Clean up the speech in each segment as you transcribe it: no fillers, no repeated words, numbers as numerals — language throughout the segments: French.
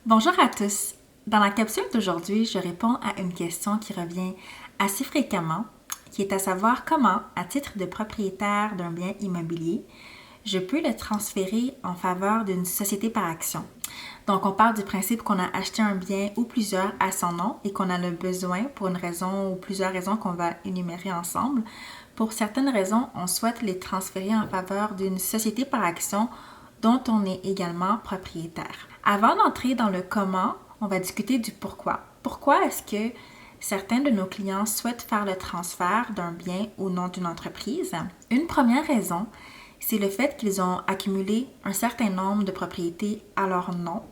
Bonjour à tous. Dans la capsule d'aujourd'hui, je réponds à une question qui revient assez fréquemment, qui est à savoir comment, à titre de propriétaire d'un bien immobilier, je peux le transférer en faveur d'une société par action. Donc, on part du principe qu'on a acheté un bien ou plusieurs à son nom et qu'on a le besoin pour une raison ou plusieurs raisons qu'on va énumérer ensemble. Pour certaines raisons, on souhaite les transférer en faveur d'une société par action dont on est également propriétaire. Avant d'entrer dans le comment, on va discuter du pourquoi. Pourquoi est-ce que certains de nos clients souhaitent faire le transfert d'un bien au nom d'une entreprise? Une première raison, c'est le fait qu'ils ont accumulé un certain nombre de propriétés à leur nom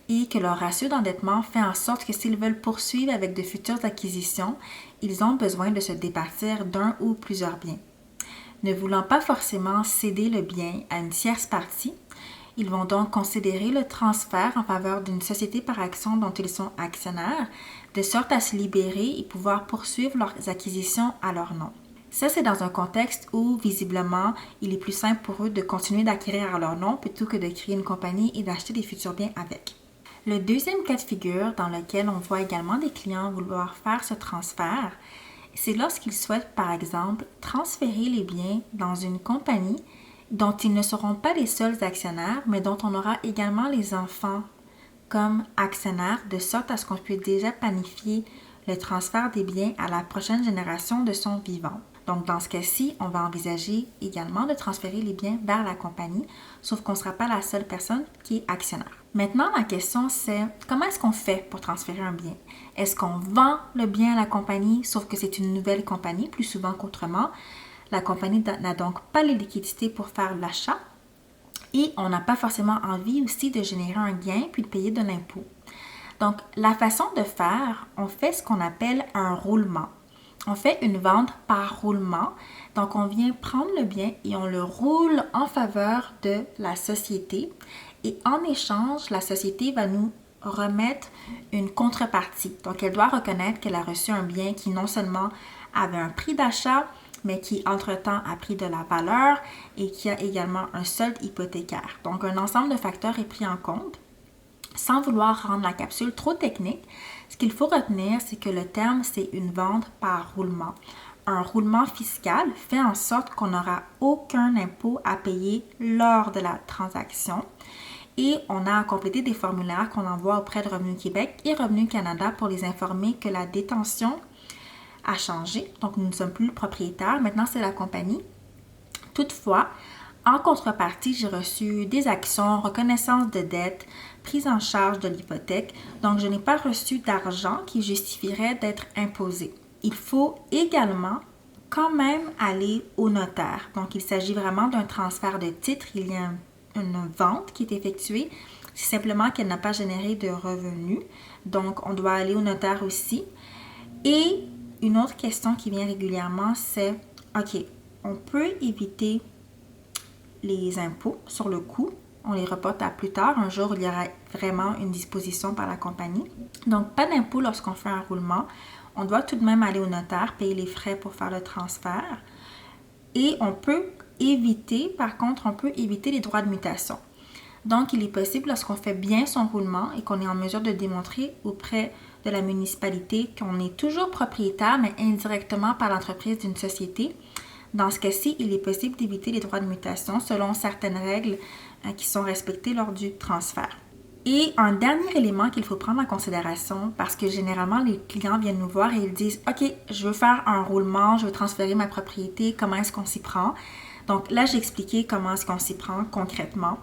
et que leur ratio d'endettement fait en sorte que s'ils veulent poursuivre avec de futures acquisitions, ils ont besoin de se départir d'un ou plusieurs biens. Ne voulant pas forcément céder le bien à une tierce partie, ils vont donc considérer le transfert en faveur d'une société par action dont ils sont actionnaires, de sorte à se libérer et pouvoir poursuivre leurs acquisitions à leur nom. Ça, c'est dans un contexte où, visiblement, il est plus simple pour eux de continuer d'acquérir à leur nom plutôt que de créer une compagnie et d'acheter des futurs biens avec. Le deuxième cas de figure dans lequel on voit également des clients vouloir faire ce transfert, c'est lorsqu'ils souhaitent, par exemple, transférer les biens dans une compagnie dont ils ne seront pas les seuls actionnaires, mais dont on aura également les enfants comme actionnaires, de sorte à ce qu'on puisse déjà planifier le transfert des biens à la prochaine génération de son vivant. Donc, dans ce cas-ci, on va envisager également de transférer les biens vers la compagnie, sauf qu'on ne sera pas la seule personne qui est actionnaire. Maintenant, la question, c'est comment est-ce qu'on fait pour transférer un bien? Est-ce qu'on vend le bien à la compagnie, sauf que c'est une nouvelle compagnie, plus souvent qu'autrement? La compagnie n'a donc pas les liquidités pour faire l'achat et on n'a pas forcément envie aussi de générer un gain puis de payer de l'impôt. Donc, la façon de faire, on fait ce qu'on appelle un roulement. On fait une vente par roulement. Donc, on vient prendre le bien et on le roule en faveur de la société. Et en échange, la société va nous remettre une contrepartie. Donc, elle doit reconnaître qu'elle a reçu un bien qui non seulement avait un prix d'achat, mais qui entre-temps a pris de la valeur et qui a également un solde hypothécaire. Donc, un ensemble de facteurs est pris en compte. Sans vouloir rendre la capsule trop technique, ce qu'il faut retenir, c'est que le terme, c'est une vente par roulement. Un roulement fiscal fait en sorte qu'on n'aura aucun impôt à payer lors de la transaction. Et on a à compléter des formulaires qu'on envoie auprès de Revenu Québec et Revenu Canada pour les informer que la détention a changé. Donc, nous ne sommes plus le propriétaire. Maintenant, c'est la compagnie. Toutefois, en contrepartie, j'ai reçu des actions, reconnaissance de dette, prise en charge de l'hypothèque. Donc, je n'ai pas reçu d'argent qui justifierait d'être imposé. Il faut également quand même aller au notaire. Donc, il s'agit vraiment d'un transfert de titre. Il y a une vente qui est effectuée. C'est simplement qu'elle n'a pas généré de revenus. Donc, on doit aller au notaire aussi. Et une autre question qui vient régulièrement, c'est OK, on peut éviter les impôts sur le coût. On les reporte à plus tard. Un jour, il y aura vraiment une disposition par la compagnie. Donc, pas d'impôt lorsqu'on fait un roulement. On doit tout de même aller au notaire, payer les frais pour faire le transfert. Et on peut éviter, par contre, les droits de mutation. Donc, il est possible, lorsqu'on fait bien son roulement et qu'on est en mesure de démontrer auprès de la municipalité qu'on est toujours propriétaire, mais indirectement par l'entreprise d'une société. Dans ce cas-ci, il est possible d'éviter les droits de mutation selon certaines règles qui sont respectées lors du transfert. Et un dernier élément qu'il faut prendre en considération, parce que généralement, les clients viennent nous voir et ils disent « OK, je veux faire un roulement, je veux transférer ma propriété, comment est-ce qu'on s'y prend? » Donc là, j'ai expliqué comment est-ce qu'on s'y prend concrètement.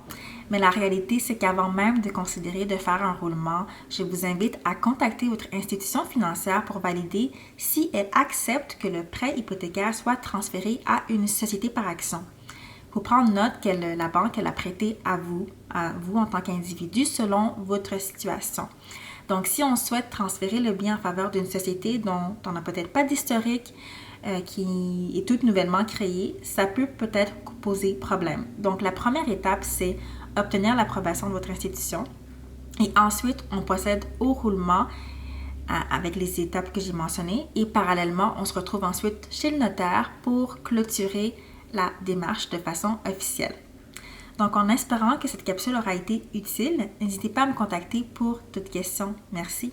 Mais la réalité, c'est qu'avant même de considérer de faire un roulement, je vous invite à contacter votre institution financière pour valider si elle accepte que le prêt hypothécaire soit transféré à une société par action. Il faut prendre note que la banque elle a prêté à vous en tant qu'individu selon votre situation. Donc, si on souhaite transférer le bien en faveur d'une société dont on n'a peut-être pas d'historique, qui est toute nouvellement créée, ça peut peut-être poser problème. Donc, la première étape, c'est obtenir l'approbation de votre institution. Et ensuite, on procède au roulement avec les étapes que j'ai mentionnées. Et parallèlement, on se retrouve ensuite chez le notaire pour clôturer la démarche de façon officielle. Donc, en espérant que cette capsule aura été utile, n'hésitez pas à me contacter pour toute question. Merci.